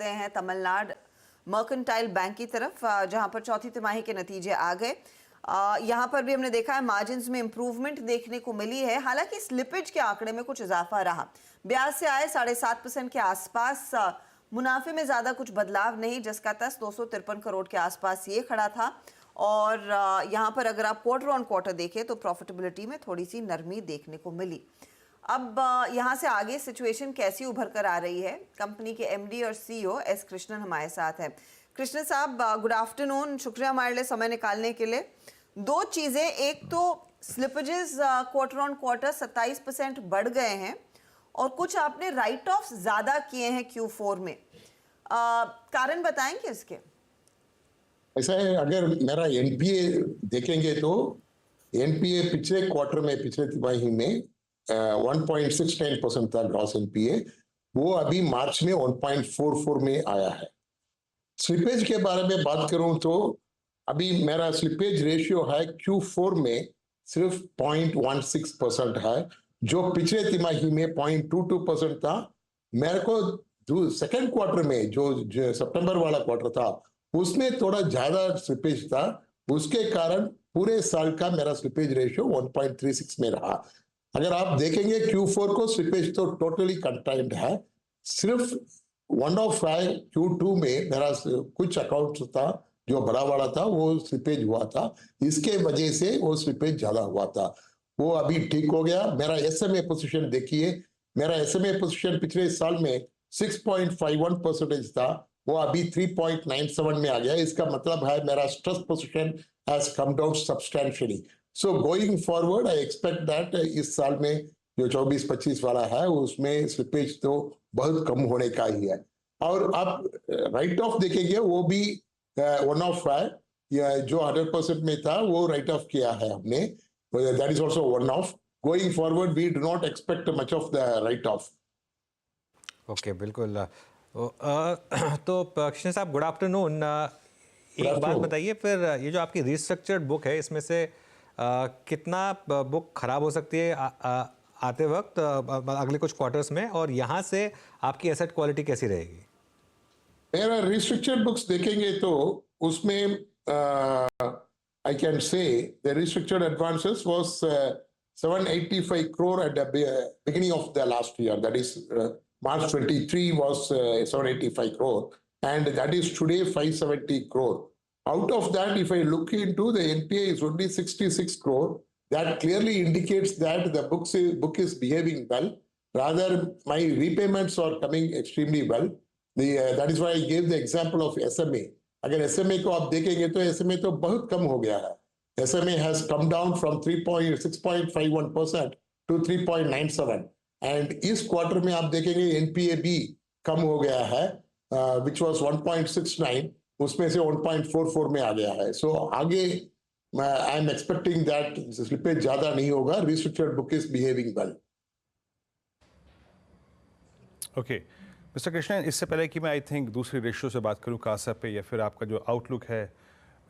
बढ़ते हैं Tamil Nadu mercantile bank की तरफ, जहां पर चौथी तिमाही के नतीजे आ गए। यहां पर भी हमने देखा है मार्जिन्स में इंप्रूवमेंट देखने को मिली है। हालांकि स्लिपेज के आंकड़े में कुछ इजाफा रहा, ब्याज से आए 7.5% के आसपास। मुनाफे में ज्यादा कुछ बदलाव नहीं, जिसका तस 253 करोड़ के आसपास ये खड़ा था। और यहां पर अगर आप क्वार्टर ऑन क्वार्टर देखें तो प्रॉफिटेबिलिटी में थोड़ी सी नरमी देखने को मिली। अब यहां से आगे सिचुएशन कैसी उभर कर आ रही है, कंपनी के एमडी और सीईओ एस कृष्णन हमारे साथ है। कृष्ण साहब, गुड आफ्टरनून, शुक्रिया हमारे लिए समय निकालने के लिए। दो चीजें, एक तो स्लिपेजेस क्वार्टर ऑन क्वार्टर 27% बढ़ गए हैं और कुछ आपने राइट ऑफ ज्यादा किए हैं Q4 में, कारण बताएंगे इसके? ऐसा है, अगर मेरा एनपीए देखेंगे तो एनपीए पिछले क्वार्टर में, पिछले तिमाही में 1.69% था ग्रॉस एनपीए, वो अभी मार्च में 1.44 में आया है। स्लिपेज के बारे में बात करूं तो अभी मेरा स्लिपेज रेशियो है Q4 में सिर्फ 0.16% है, जो पिछले तिमाही में 0.22% था। मेरे को सेकेंड क्वार्टर में जो सितंबर वाला क्वार्टर था उसमें थोड़ा ज्यादा स्लिपेज था, उसके कारण पूरे साल का मेरा स्लिपेज रेशियो 1.36 में रहा। अगर आप देखेंगे Q4 को, स्लिपेज तो टोटली कंटेन्ड है। सिर्फ वन ऑफ Q2 में मेरा कुछ अकाउंट था जो बड़ा वाला था, वो स्लिपेज हुआ था, इसके वजह से वो स्लिपेज ज्यादा हुआ था। वो अभी ठीक हो गया। मेरा एसएमए पोजीशन देखिए, मेरा एसएमए पोजीशन पिछले साल में 6.51% था, वो अभी 3.97 में आ गया। इसका मतलब है मेरा stress position has come down substantially. So going forward I expect that इस साल में जो 24-25 वाला है उसमें स्लिपेज तो बहुत कम होने का ही है। और आप राइट ऑफ देखेंगे, वो भी वन ऑफ है, जो 100% में था वो राइट ऑफ किया है हमने, that is also one of. Going forward we do not expect much of the write off. Okay, बिल्कुल। तो कृष्ण साहब, गुड आफ्टरनून। एक बात बताइए फिर, ये जो आपकी रिस्ट्रक्चर्ड बुक है, इसमें से कितना बुक खराब हो सकती है आते वक्त अगले कुछ क्वार्टर्स में, और यहाँ से आपकी एसेट क्वालिटी कैसी रहेगी? मेरा रिस्ट्रक्चर्ड बुक्स देखेंगे तो उसमें I can say the restructured advances was 785 crore at the beginning of the last year. That is March 23 was 785 crore, and that is today 570 crore. Out of that, if I look into the NPA is only 66 crore. That clearly indicates that the book is behaving well. Rather, my repayments are coming extremely well. That is why I gave the example of SMA. अगर SMA को आप देखेंगे तो SMA तो बहुत कम हो गया है। SMA has come down from 6.51% to 3.97, and इस क्वार्टर में आप देखेंगे NPA भी कम हो गया है, which was 1.69, उसमें से 1.44 में आ गया है। So आगे I am expecting that slippage ज्यादा नहीं होगा। Restructured book is behaving well. Okay. Mister Krishnan, इससे पहले कि मैं आई थिंक दूसरी रेशियो से बात करूं कासा पे, या फिर आपका जो आउटलुक है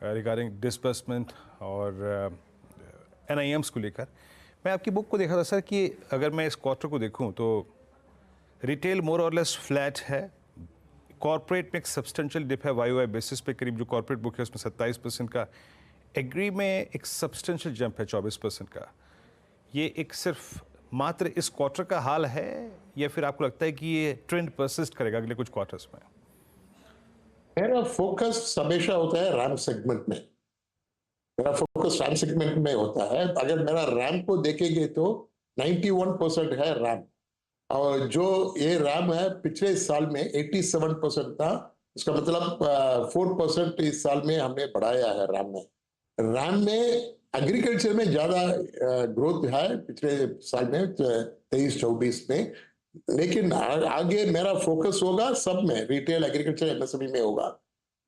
रिगार्डिंग डिसबर्समेंट और एनआईएम्स को लेकर, मैं आपकी बुक को देखा था सर कि अगर मैं इस क्वार्टर को देखूं तो रिटेल मोर और लेस फ्लैट है, कॉर्पोरेट में एक सब्सटेंशियल डिप है वाई बेसिस पे, करीब जो कॉर्पोरेट बुक है उसमें 27% का, एग्री में एक सब्सटेंशियल जंप है 24% का। ये एक सिर्फ मात्र इस क्वार्टर का हाल है, या फिर आपको लगता है कि ये ट्रेंड परसिस्ट करेगा अगले कुछ क्वार्टर्स में? मेरा फोकस हमेशा होता है रैम सेगमेंट में। मेरा फोकस रैम सेगमेंट में होता है। अगर मेरा रैम को देखेंगे तो 91% है रैम, और जो ये रैम है पिछले साल में 87% था। इसका मतलब 4% इस साल में हमने बढ़ाया है रैम में। रैम में एग्रीकल्चर में ज्यादा ग्रोथ है पिछले साल में 23-24 में, लेकिन आगे मेरा फोकस होगा सब में, रिटेल, एग्रीकल्चर, एमएसएमई में होगा।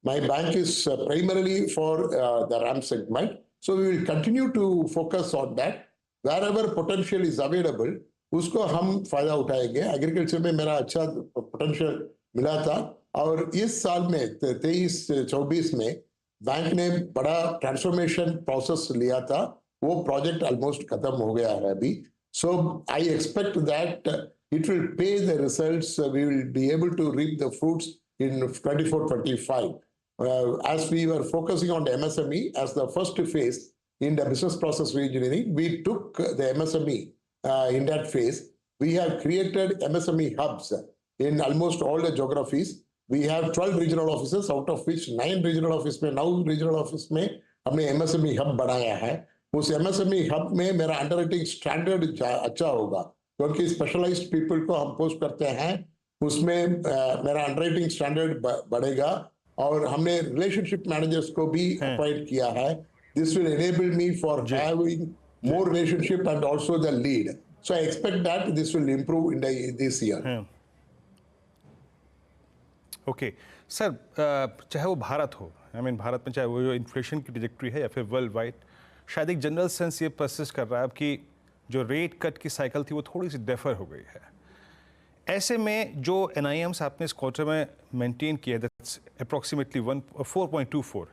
My bank is primarily for the RAM segment, so we will continue to focus on that. Wherever potential is available उसको हम फायदा उठाएंगे। एग्रीकल्चर में मेरा अच्छा पोटेंशियल मिला था, और इस साल में 23-24 में बैंक ने बड़ा ट्रांसफॉर्मेशन प्रोसेस लिया था, वो प्रोजेक्ट ऑलमोस्ट खत्म हो गया है अभी। So I expect that it will pay the results. We will be able to reap the fruits in 24-25. As we were focusing on the MSME as the first phase in the business process reengineering, we took the MSME in that phase. We have created MSME hubs in almost all the geographies. We have 12 regional offices, out of which 9 regional office में 9 regional office में हमने MSME hub बनाया है. उस MSME hub में मेरा underwriting standard अच्छा होगा, क्योंकि स्पेशलाइज्ड पीपल को हम पोस्ट करते हैं, उसमें मेरा अंडरराइटिंग स्टैंडर्ड बढ़ेगा. और हमने रिलेशनशिप मैनेजर्स को भी अपॉइंट किया है. This will enable me for having more relationship and also the lead. So I expect that this will improve in this year. Okay sir, चाहे वो भारत हो, आई मीन भारत में चाहे वो जो इन्फ्लेशन की ट्रैजेक्टरी है या फिर वर्ल्ड वाइड, शायद एक जनरल सेंस ये परसिस्ट कर रहा है अब कि जो रेट कट की साइकिल थी वो थोड़ी सी डेफर हो गई है. ऐसे में जो NIMs आपने इस क्वार्टर में मेंटेन किया, दैट्स अप्रॉक्सीमेटली 4.24,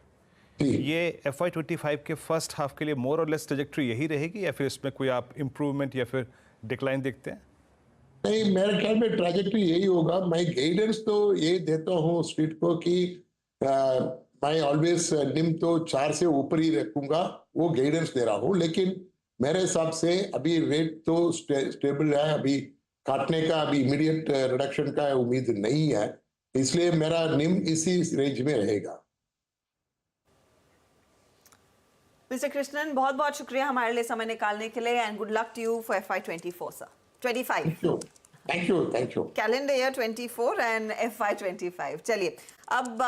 ये FY25 के फर्स्ट हाफ के लिए मोर और लेस ट्रैजेक्टरी यही रहेगी या फिर इसमें कोई आप इम्प्रूवमेंट या फिर डिक्लाइन देखते हैं? नहीं, मेरे ख्याल में ट्रैजेक्टरी यही होगा. मैं गाइडेंस तो ये देता हूँ स्ट्रीट को कि मैं ऑलवेज निम तो 4 से ऊपर ही रखूंगा, वो गाइडेंस दे रहा हूँ. लेकिन मेरे हिसाब से अभी रेट तो स्टेबल है, अभी काटने का अभी इमीडिएट रिडक्शन का उम्मीद नहीं है, इसलिए मेरा निम इसी रेंज में रहेगा. मिस्टर कृष्णन, बहुत बहुत शुक्रिया हमारे लिए समय निकालने के लिए, and good luck to you for FY24 sir. 25 thank you. Calendar year 24 and FY25. चलिए अब